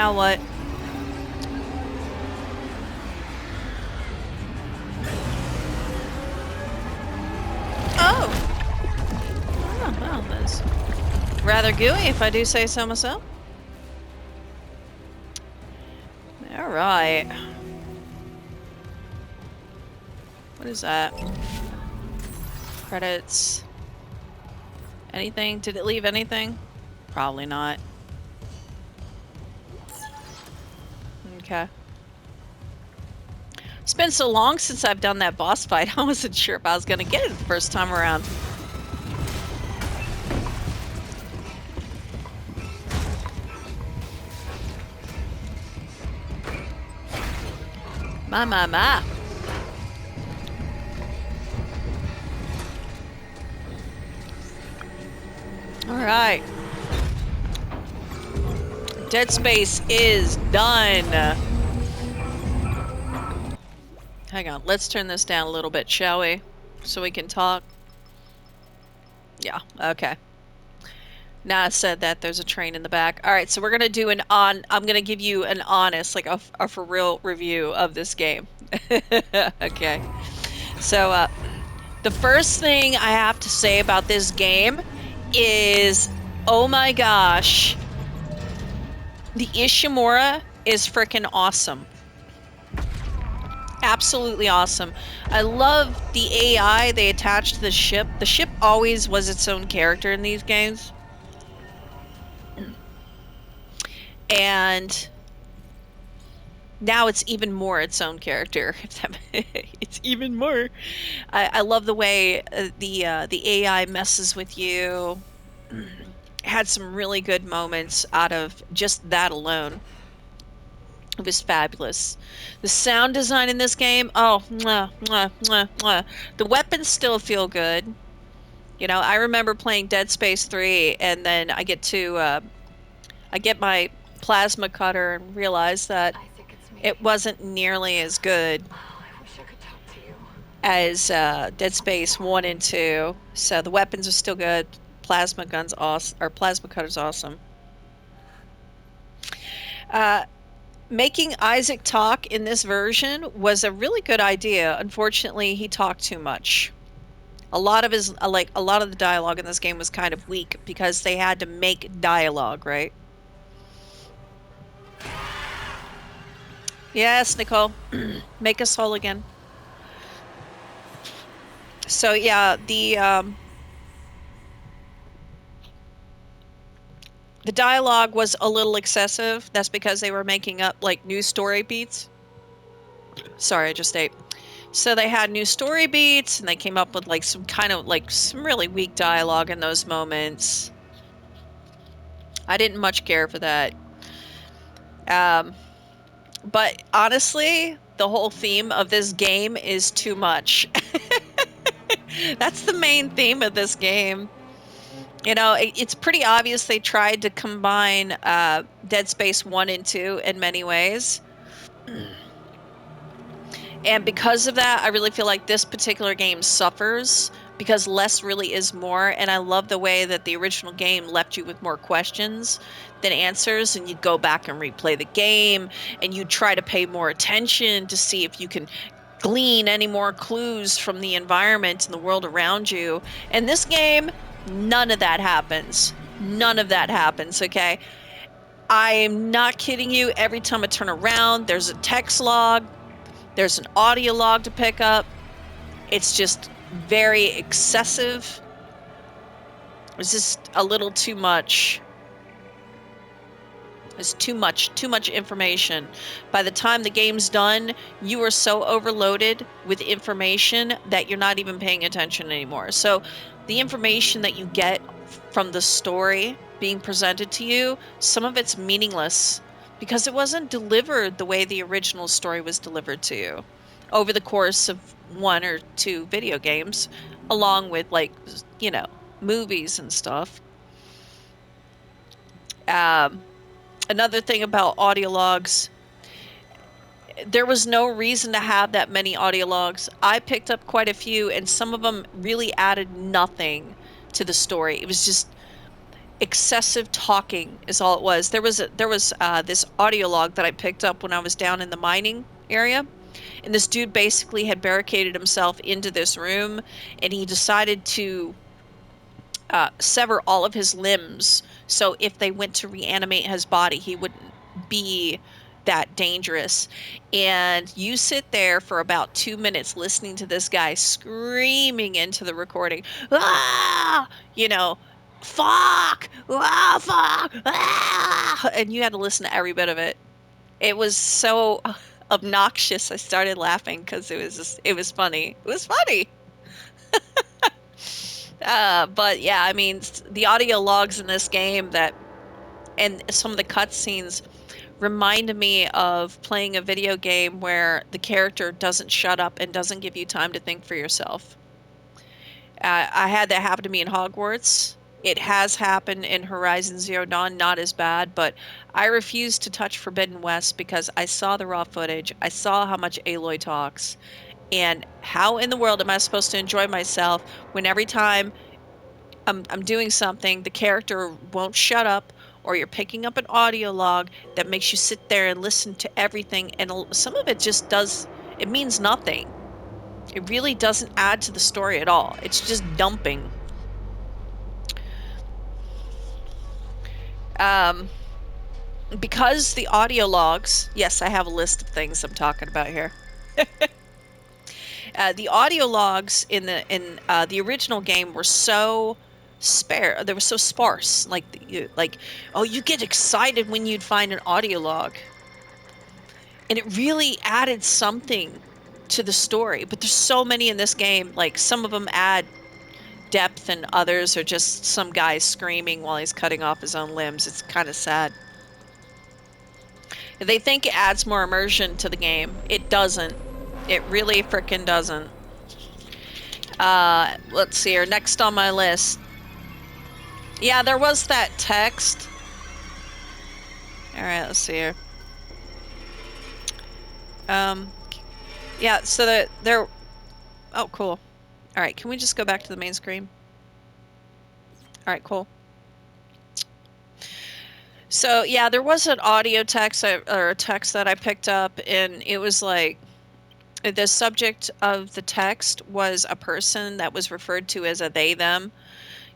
Now what? Oh! Oh, well, that's rather gooey if I do say so myself. Alright. What is that? Credits. Anything? Did it leave anything? Probably not. Okay. It's been so long since I've done that boss fight, I wasn't sure if I was gonna get it the first time around. My. Alright. Dead Space is done. Hang on, let's turn this down a little bit, shall we? So we can talk. Yeah, okay. Now I said that, there's a train in the back. Alright, so we're gonna do I'm gonna give you an honest, like a for real review of this game. Okay. So, the first thing I have to say about this game is, oh my gosh, the Ishimura is freaking awesome. Absolutely awesome. I love the AI they attached to the ship. The ship always was its own character in these games. And now it's even more its own character. It's even more. I love the way the AI messes with you. Had some really good moments out of just that alone. It was fabulous. The sound design in this game, oh, mwah, mwah, mwah, mwah. The weapons still feel good. You know, I remember playing Dead Space 3, and then I get my plasma cutter and realize that it wasn't nearly as good as Dead Space 1 and 2. So the weapons are still good. Plasma guns awesome, or plasma cutter's awesome. Making Isaac talk in this version was a really good idea. Unfortunately, he talked too much. A lot of the dialogue in this game was kind of weak because they had to make dialogue, right? Yes, Nicole. Make us whole again. So yeah, the dialogue was a little excessive. That's because they were making up like new story beats. Sorry, I just ate. So they had new story beats, and they came up with like some really weak dialogue in those moments. I didn't much care for that. But honestly, the whole theme of this game is too much. That's the main theme of this game. You know, it's pretty obvious they tried to combine Dead Space 1 and 2 in many ways. And because of that, I really feel like this particular game suffers because less really is more. And I love the way that the original game left you with more questions than answers. And you go back and replay the game and you try to pay more attention to see if you can glean any more clues from the environment and the world around you. In this game, none of that happens. None of that happens, okay? I'm not kidding you. Every time I turn around, there's a text log. There's an audio log to pick up. It's just very excessive. It's just a little too much. It's too much information. By the time the game's done, you are so overloaded with information that you're not even paying attention anymore. So the information that you get from the story being presented to you, some of it's meaningless because it wasn't delivered the way the original story was delivered to you over the course of 1 or 2 video games, along with movies and stuff. Another thing about audio logs, there was no reason to have that many audio logs. I picked up quite a few, and some of them really added nothing to the story. excessive talking is all it was. There was this audio log that I picked up when I was down in the mining area, and this dude basically had barricaded himself into this room, and he decided to sever all of his limbs, so if they went to reanimate his body, he wouldn't be that dangerous. And you sit there for about 2 minutes listening to this guy screaming into the recording, ah, you know, fuck, ah, fuck, ah, and you had to listen to every bit of it. It was so obnoxious. I started laughing because it was funny. It was funny. But yeah, I mean, the audio logs in this game that and some of the cutscenes remind me of playing a video game where the character doesn't shut up and doesn't give you time to think for yourself. I had that happen to me in Hogwarts. It has happened in Horizon Zero Dawn, not as bad, but I refused to touch Forbidden West because I saw the raw footage. I saw how much Aloy talks. And how in the world am I supposed to enjoy myself when every time I'm doing something, the character won't shut up, or you're picking up an audio log that makes you sit there and listen to everything, and some of it just does, it means nothing. It really doesn't add to the story at all. It's just dumping. Um, because the audio logs, yes, I have a list of things I'm talking about here. The audio logs in the original game were so spare. They were so sparse. Like, oh, you get excited when you'd find an audio log, and it really added something to the story. But there's so many in this game. Like, some of them add depth, and others are just some guy screaming while he's cutting off his own limbs. It's kind of sad. They think it adds more immersion to the game. It doesn't. It really frickin' doesn't. Let's see here. Next on my list. Yeah, there was that text. All right, let's see here. Yeah, so there. Oh, cool. All right, can we just go back to the main screen? All right, cool. So yeah, there was an audio text or a text that I picked up, and it was like the subject of the text was a person that was referred to as a they them.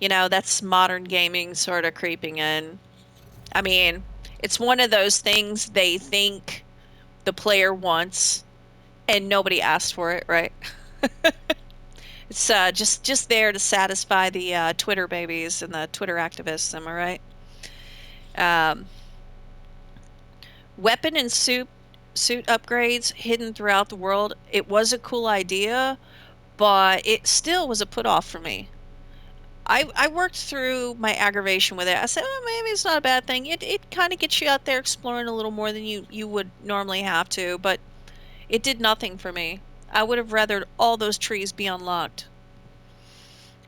You know, that's modern gaming sort of creeping in. I mean, it's one of those things they think the player wants and nobody asked for it, right? It's just there to satisfy the Twitter babies and the Twitter activists, am I right? Um, weapon and suit upgrades hidden throughout the world. It was a cool idea, but it still was a put off for me. I worked through my aggravation with it. I said, oh, maybe it's not a bad thing. It kind of gets you out there exploring a little more than you would normally have to, but it did nothing for me. I would have rather all those trees be unlocked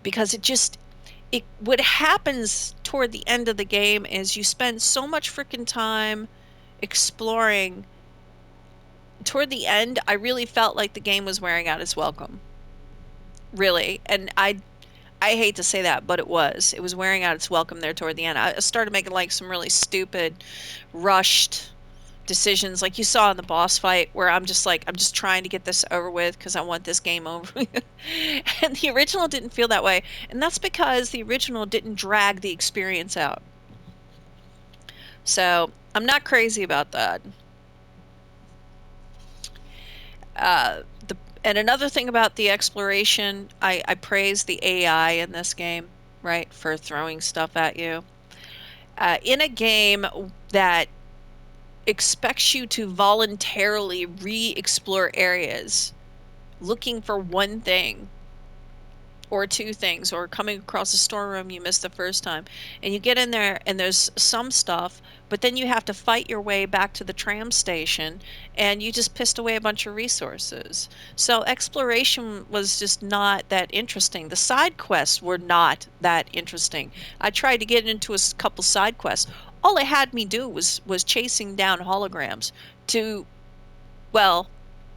because it what happens toward the end of the game is you spend so much freaking time exploring. Toward the end, I really felt like the game was wearing out its welcome. Really. And I hate to say that, but it was. It was wearing out its welcome there toward the end. I started making like some really stupid, rushed decisions, like you saw in the boss fight, where I'm just like, I'm just trying to get this over with because I want this game over. And the original didn't feel that way, and that's because the original didn't drag the experience out. So I'm not crazy about that. The and another thing about the exploration, I praise the AI in this game, right, for throwing stuff at you. In a game that expects you to voluntarily re-explore areas, looking for one thing or two things, or coming across a storeroom you missed the first time, and you get in there and there's some stuff, but then you have to fight your way back to the tram station, and you just pissed away a bunch of resources. So exploration was just not that interesting. The side quests were not that interesting. I tried to get into a couple side quests. All it had me do was chasing down holograms to, well,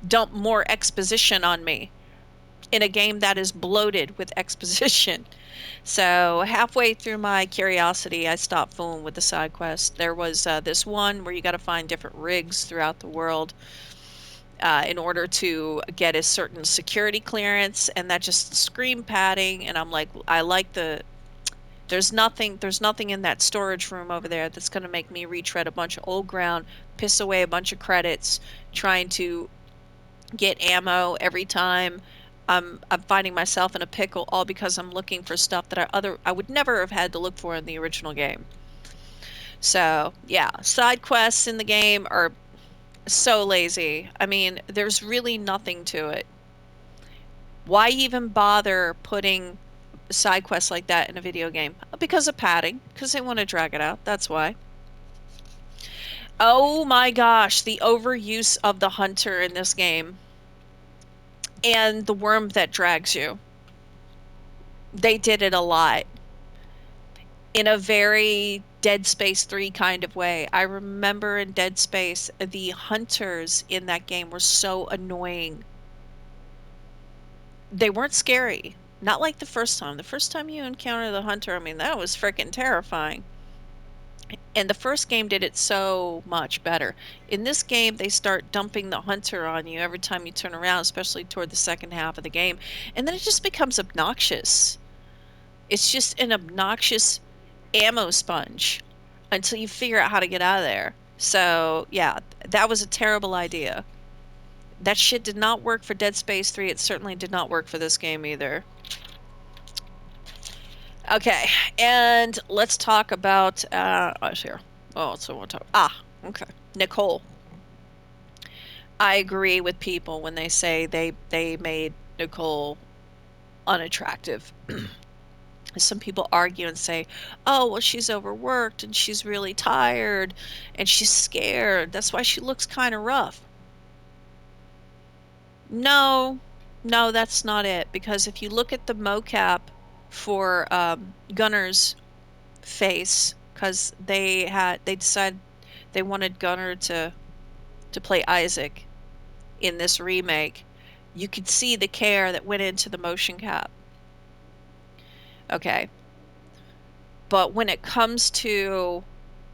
dump more exposition on me. in a game that is bloated with exposition. So halfway through my curiosity, I stopped fooling with the side quest. There was this one where you got to find different rigs throughout the world in order to get a certain security clearance, and that just screamed padding. And I'm like, I like the. There's nothing in that storage room over there that's going to make me retread a bunch of old ground, piss away a bunch of credits, trying to get ammo every time. I'm finding myself in a pickle all because I'm looking for stuff that I would never have had to look for in the original game. So yeah, side quests in the game are so lazy. I mean, there's really nothing to it. Why even bother putting side quests like that in a video game? Because of padding, because they want to drag it out. That's why. Oh my gosh, the overuse of the hunter in this game and the worm that drags you. They did it a lot in a very Dead Space 3 kind of way. I remember in Dead Space, the hunters in that game were so annoying. They weren't scary. Not like the first time. The first time you encounter the hunter, I mean, that was freaking terrifying. And the first game did it so much better. In this game, they start dumping the hunter on you every time you turn around, especially toward the second half of the game. And then it just becomes obnoxious. It's just an obnoxious ammo sponge until you figure out how to get out of there. So, yeah, that was a terrible idea. That shit did not work for Dead Space 3. It certainly did not work for this game either. Okay, and let's talk about here. Oh, so we'll talk. Okay. Nicole. I agree with people when they say they made Nicole unattractive. Some people argue and say, "Oh, well, she's overworked and she's really tired and she's scared. That's why she looks kind of rough." No, no, that's not it. Because if you look at the mocap for Gunner's face, because they decided they wanted Gunner to play Isaac in this remake, you could see the care that went into the motion cap. Okay. But when it comes to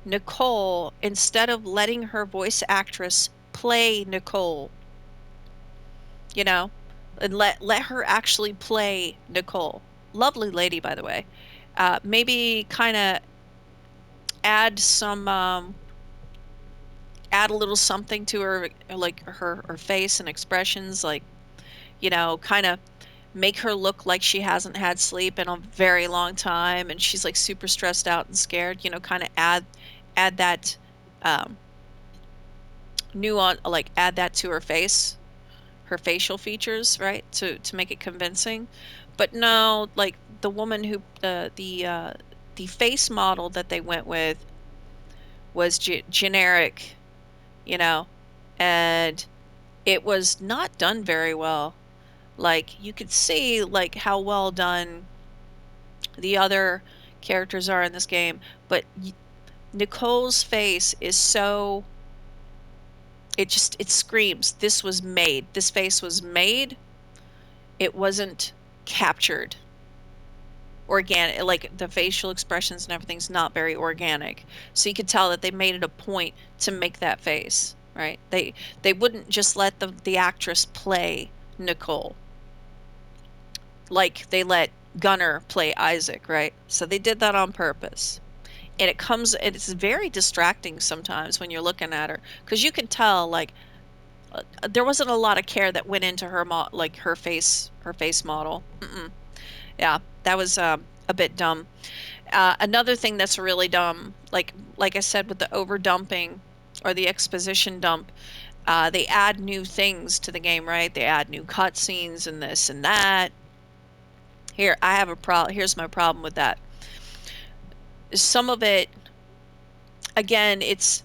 Nicole, instead of letting her voice actress play Nicole, you know, and let her actually play Nicole. Lovely lady, by the way. Maybe kind of add some add a little something to her, like her face and expressions, like, kind of make her look like she hasn't had sleep in a very long time and she's like super stressed out and scared, kind of add that nuance, like add that to her face, her facial features, right? To make it convincing. But no, like the woman who the face model that they went with was generic, you know, and it was not done very well. Like you could see like how well done the other characters are in this game, but Nicole's face is so it screams this was made. This face was made. It wasn't captured. Organic, like the facial expressions and everything's not very organic. So you could tell that they made it a point to make that face, right? They wouldn't just let the actress play Nicole like they let Gunner play Isaac, right? So they did that on purpose. And it's very distracting sometimes when you're looking at her because you can tell like there wasn't a lot of care that went into her like her face model. Yeah, that was a bit dumb. Another thing that's really dumb, like I said with the over dumping or the exposition dump, they add new things to the game, right? They add new cutscenes and this and that. Here, I have a problem. Here's my problem with that. Some of it, again, it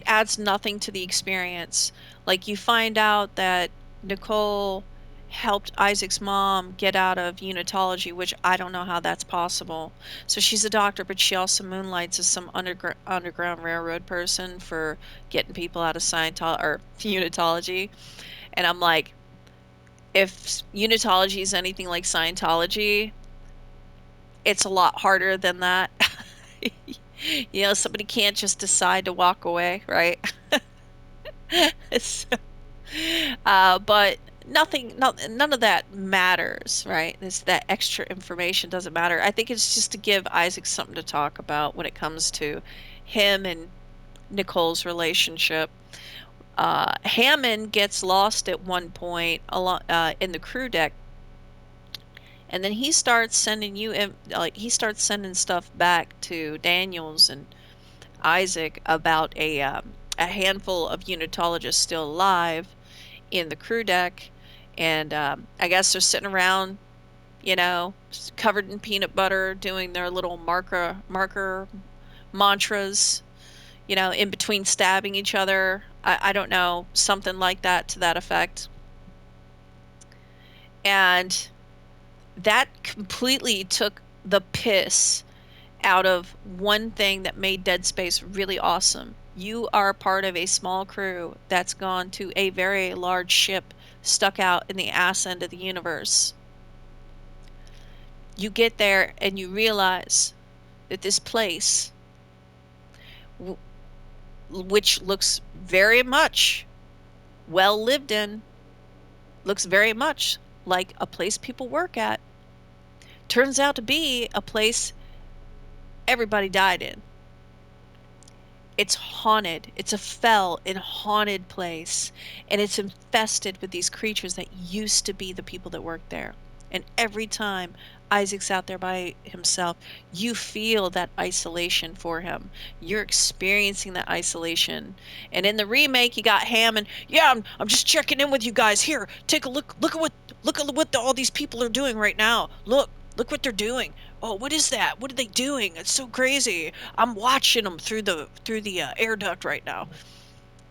adds nothing to the experience. Like you find out that Nicole helped Isaac's mom get out of unitology, which I don't know how that's possible. So she's a doctor, but she also moonlights as some underground railroad person for getting people out of Scientology or unitology. And I'm like, if Unitology is anything like Scientology, it's a lot harder than that. You know, somebody can't just decide to walk away, right? So, but none of that matters, right? It's that extra information doesn't matter. I think it's just to give Isaac something to talk about when it comes to him and Nicole's relationship. Hammond gets lost at one point along in the crew deck, and then he starts sending he starts sending stuff back to Daniels and Isaac about a handful of Unitologists still alive in the crew deck, and I guess they're sitting around, you know, covered in peanut butter, doing their little marker mantras, you know, in between stabbing each other. I don't know, something like that to that effect. And that completely took the piss out of one thing that made Dead Space really awesome. You are part of a small crew that's gone to a very large ship stuck out in the ass end of the universe. You get there and you realize that this place, which looks very much well lived in, looks very much like a place people work at, turns out to be a place everybody died in. It's haunted. It's a fell and haunted place. And it's infested with these creatures that used to be the people that worked there. And every time Isaac's out there by himself, you feel that isolation for him. You're experiencing that isolation. And in the remake, you got Hammond. Yeah, I'm just checking in with you guys. Here, take a look. Look at what all these people are doing right now. Look what they're doing. Oh, what is that? What are they doing? It's so crazy. I'm watching them through the air duct right now.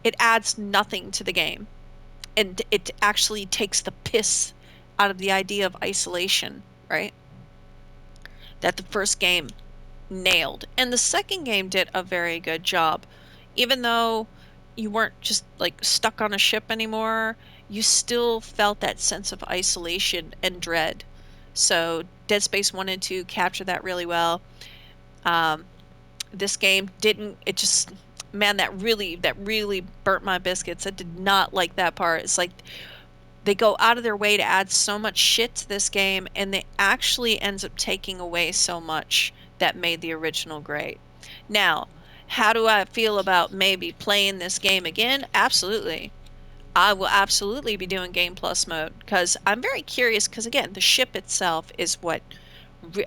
It adds nothing to the game, and it actually takes the piss out of the idea of isolation, right? That the first game nailed. And the second game did a very good job. Even though you weren't just like stuck on a ship anymore, you still felt that sense of isolation and dread. So Dead Space 1 and 2 captured that really well. This game didn't. It just, man, that really burnt my biscuits. I did not like that part. It's like they go out of their way to add so much shit to this game, and they actually ends up taking away so much that made the original great. Now, how do I feel about maybe playing this game again? Absolutely. I will absolutely be doing Game Plus mode because I'm very curious because, again, the ship itself is what,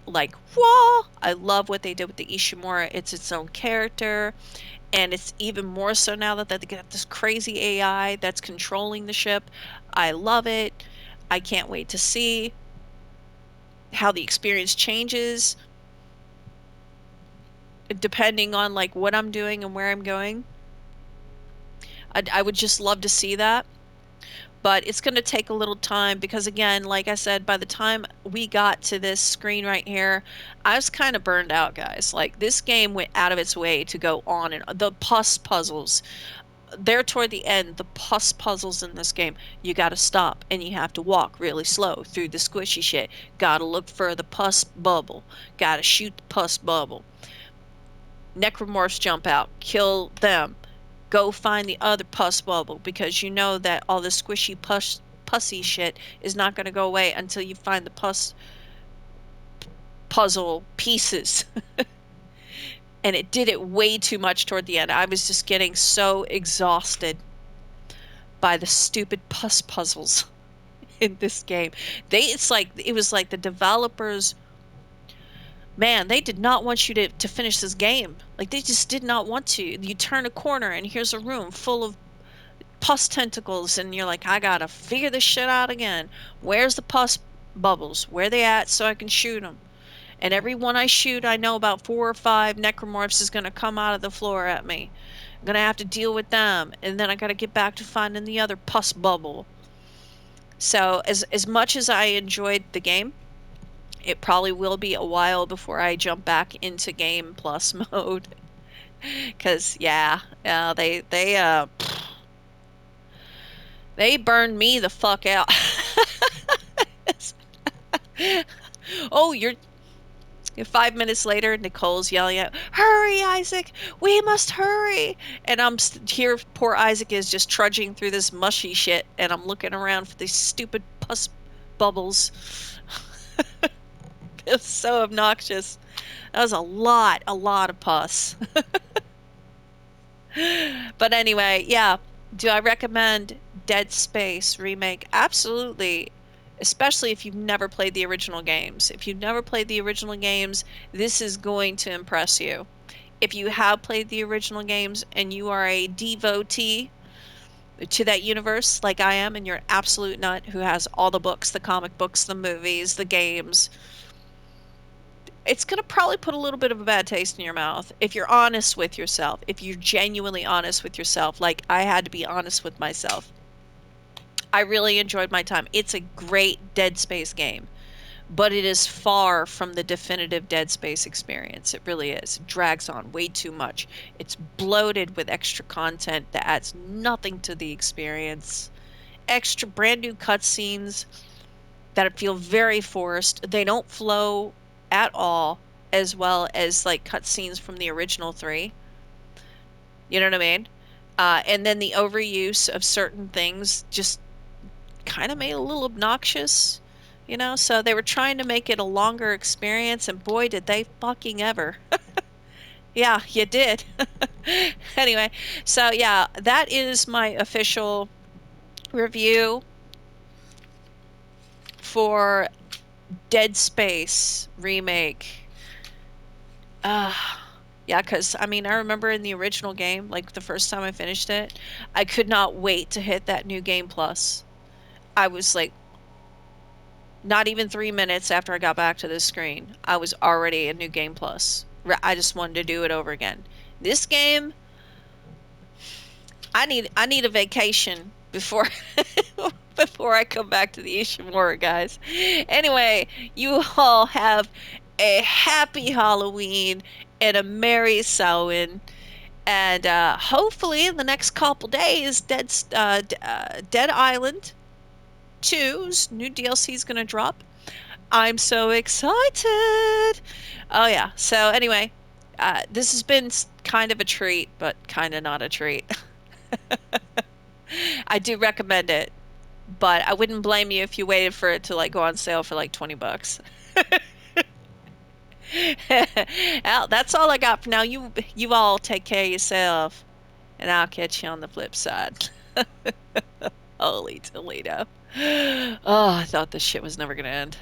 like, whoa! I love what they did with the Ishimura. It's its own character, and it's even more so now that they got this crazy AI that's controlling the ship. I love it. I can't wait to see how the experience changes depending on like what I'm doing and where I'm going. I would just love to see that. But it's going to take a little time because, again, like I said, by the time we got to this screen right here, I was kind of burned out, guys. Like, this game went out of its way to go on, and the pus puzzles, there toward the end, the pus puzzles in this game, you got to stop and you have to walk really slow through the squishy shit. Got to look for the pus bubble. Got to shoot the pus bubble. Necromorphs jump out, kill them. Go find the other pus bubble because you know that all the squishy pussy shit is not going to go away until you find the pus puzzle pieces. And it did it way too much toward the end. I was just getting so exhausted by the stupid pus puzzles in this game. It was like the developers, man, they did not want you to finish this game. Like, they just did not want to. You turn a corner and here's a room full of pus tentacles, and you're like, I gotta figure this shit out again. Where's the pus bubbles? Where they at so I can shoot them? And every one I shoot, I know about 4 or 5 necromorphs is gonna come out of the floor at me. I'm gonna have to deal with them, and then I gotta get back to finding the other pus bubble. So as much as I enjoyed the game, it probably will be a while before I jump back into Game Plus mode. Cause yeah, they burned me the fuck out. Oh, you're 5 minutes later, Nicole's yelling out, "Hurry, Isaac! We must hurry!" And here, poor Isaac is just trudging through this mushy shit, and I'm looking around for these stupid pus bubbles. It's so obnoxious. That was a lot of pus. But anyway, yeah. Do I recommend Dead Space remake? Absolutely. Especially if you've never played the original games. If you've never played the original games, this is going to impress you. If you have played the original games and you are a devotee to that universe like I am, and you're an absolute nut who has all the books, the comic books, the movies, the games, it's going to probably put a little bit of a bad taste in your mouth if you're honest with yourself, if you're genuinely honest with yourself, like I had to be honest with myself. I really enjoyed my time. It's a great Dead Space game, but it is far from the definitive Dead Space experience. It really is. It drags on way too much. It's bloated with extra content that adds nothing to the experience. Extra brand new cutscenes that feel very forced. They don't flow at all as well as like cutscenes from the original three. You know what I mean? And then the overuse of certain things just kind of made it a little obnoxious, you know? So they were trying to make it a longer experience, and boy, did they fucking ever. Yeah, you did. Anyway, so yeah, that is my official review for Dead Space remake. Uh, yeah, because I mean, I remember in the original game, like the first time I finished it, I could not wait to hit that new game plus. I was like, not even 3 minutes after I got back to this screen, I was already in new game plus. I just wanted to do it over again. This game, I need a vacation before before I come back to the Ishimura, guys. Anyway, you all have a happy Halloween and a merry Samhain. And hopefully, in the next couple days, Dead Island 2's new DLC is going to drop. I'm so excited. Oh, yeah. So, anyway, this has been kind of a treat, but kind of not a treat. I do recommend it, but I wouldn't blame you if you waited for it to like go on sale for like $20. Well, that's all I got for now. You all take care of yourself, and I'll catch you on the flip side. Holy Toledo. Oh, I thought this shit was never gonna end.